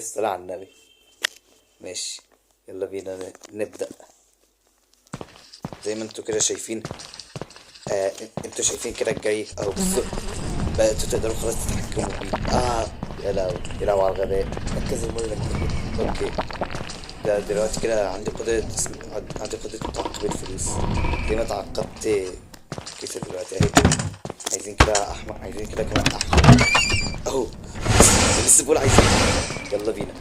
الصلاة على النبي. ماشي، يلا بينا نبدأ. زي ما انتوا كده شايفين، انتوا شايفين كده الجري اهو. بصوا بقيتوا تقدروا خلاص تتحكموا بيه. يا لهوي يا لهوي على الغباء. ركز المرة كده. اوكي، ده دلوقتي كده عندي قدرة تعقب الفلوس زي ما تعقبت كيسة دلوقتي اهي. عايزين كده احمر، عايزين كده كمان احمر اهو. لسه بقول عايزين. يلا بينا.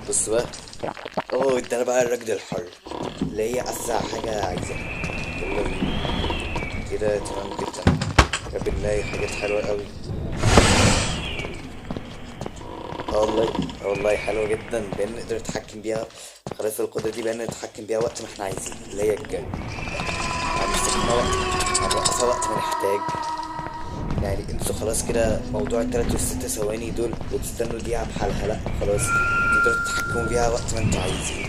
بص بقى، ادانا بقى الركض الحر اللي هي اسرع حاجة عايزاها. يلا بينا كده، تمام جدا. يا بنلاقي حاجات حلوة قوي. والله حلوة جدا، بان نقدر نتحكم بيها. خلاص القدرة دي بان نتحكم بيها وقت ما احنا عايزين، اللي هي الجري. هنستخدمها هنوقفها وقت ما نحتاج. يعني انتوا خلاص كده موضوع ال3 و6 ثواني دول وتستنوا دقيقة بحالها، لا خلاص تقدروا تتحكموا بيها وقت ما انتوا عايزين.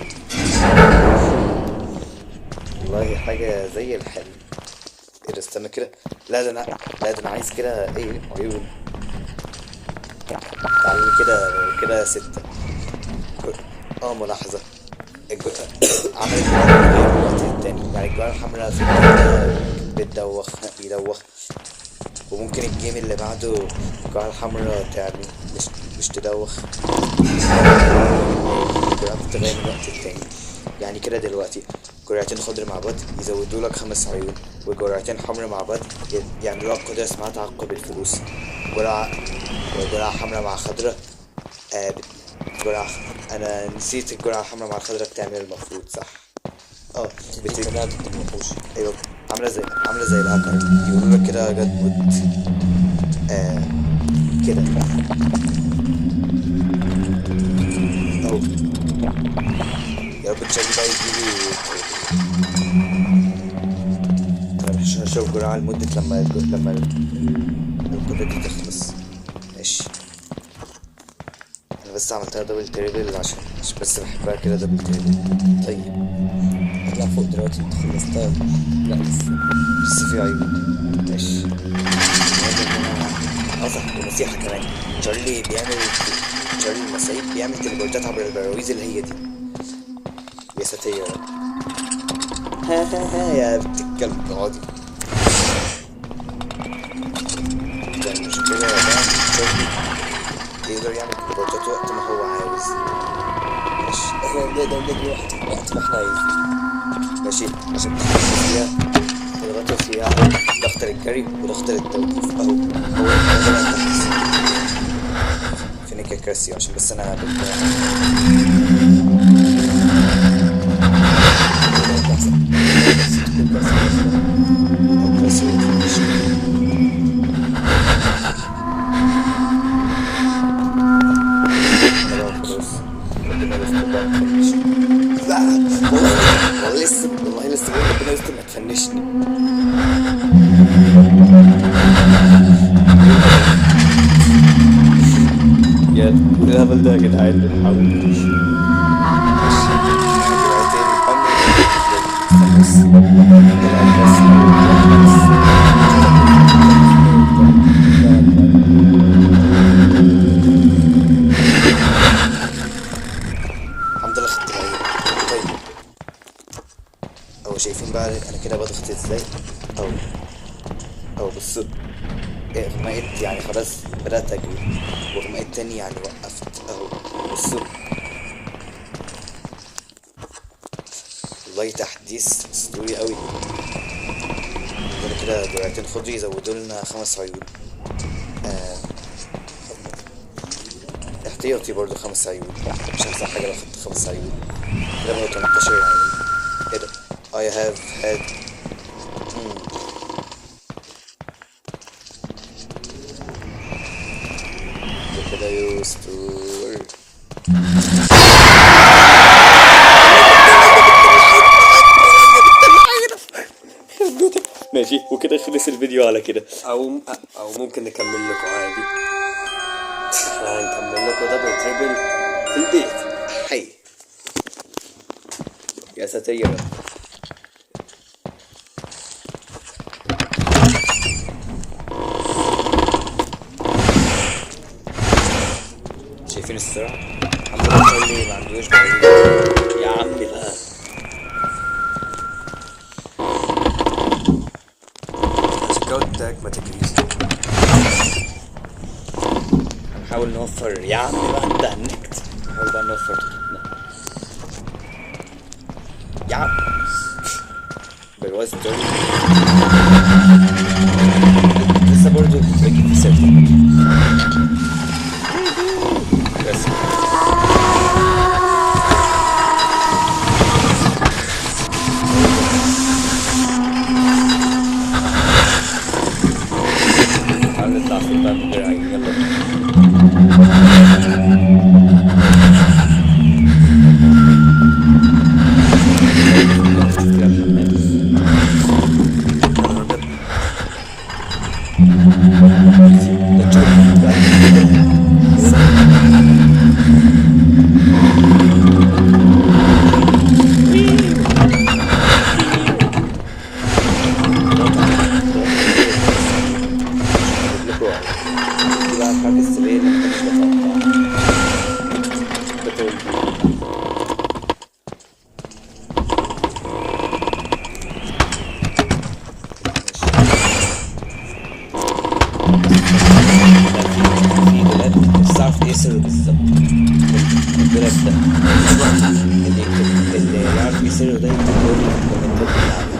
والله حاجة زي الحلم. ايه ده، استنى كده. لا ده انا عايز كده عيون. تعالوا كده 6. ملاحظة. عملت الوقت التاني، يعني الجوانب الحمراء في بيدوخ. وممكن الجيم اللي بعده الجوانب الحمراء تعمل مش تدوخ. الجوانب تغير من الوقت التاني. يعني كده دلوقتي جرعتين خضر مع بعض يزودوا لك 5 عيون، وجرعتين حمر مع بعض يعملوا لك قدرة اسمها تعقب الفلوس. جرعة حمراء مع خضرة. انا نسيت الجرعة الحمراء مع الخضرة بتعمل المفروض صح. بتبقى الوحوش. ايوه، عاملة زي الهاكر يقولوا لك كده جد مود. كده يا رب تشارلي بقى يجيلي. انا مش هشوف جرعة لمدة لما القدرة دي تخلص. ماشي، انا بس عملتها دبل تريبل عشان بس بحبها كده دبل تريبل. طيب هطلع فوق دلوقتي، انت خلصتها؟ لا لسه في عيون. ماشي. صح، ونصيحة كمان، تشارلي المصايب بيعمل تليبورتات عبر البراويز اللي هي دي. يا ساتر يا رب. يا بنت الكلب اقعدي. ده المشكلة بقى تشارلي يقدر يعمل تليبورتات وقت ما هو عاوز. ماشي، احنا نقدر نجري وقت ما احنا عايزين. ماشي، عشان تضغطوا فيها ضغط الجري وضغط التوقيف اهو. هو ده التحديث. فينك يا كراسي عشان بس انا والله لسه بقول ربنا يستر ما تفنشني. يا الهبل ده يا جدعان، بنحاول. الحمد لله خدت العيون. طيب شايفين بقى انا كده بضغط ازاي؟ بصوا، غمقت يعني خلاص بدأت اجري، وغمقت تاني يعني وقفت اهو. بصوا والله تحديث اسطوري قوي. كده جرعتين خضري يزودوا لنا 5 عيون. احتياطي برضو 5 عيون، مش هخسر حاجة لو خدت 5 عيون. كده بقوا 18 عيون. ايه ده؟ I have had كده يستور. ماشي، وكده خلص الفيديو على كده. او ممكن نكمل لكم عادي. احنا هنكمل لكم دبل تريبل في البيت. حي يا ساتر يا رب. شايفين السرعة؟ الحمد لله اللي ما عندوش بعيد. يا عمي بقى. سكوتك ما تجريش. هنحاول نوفر يا عم بقى، انت هنكت. نحاول بقى نوفر طاقتنا يا عم بالوزن دول. لسه برضه باقي في سيرت بس. تعال نطلع فوق بقى من غير عين. يلا اللي يعرف يسيره ده يقول لي في الكومنتات بتاعته.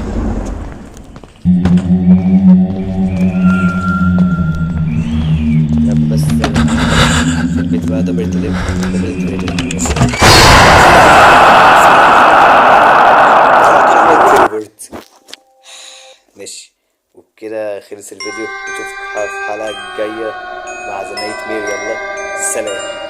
بس في البيت بقى دبل تليب ماشي. وبكده خلص الفيديو، نشوفكم في الحلقة الجاية مع زناية مير. يلا سلام.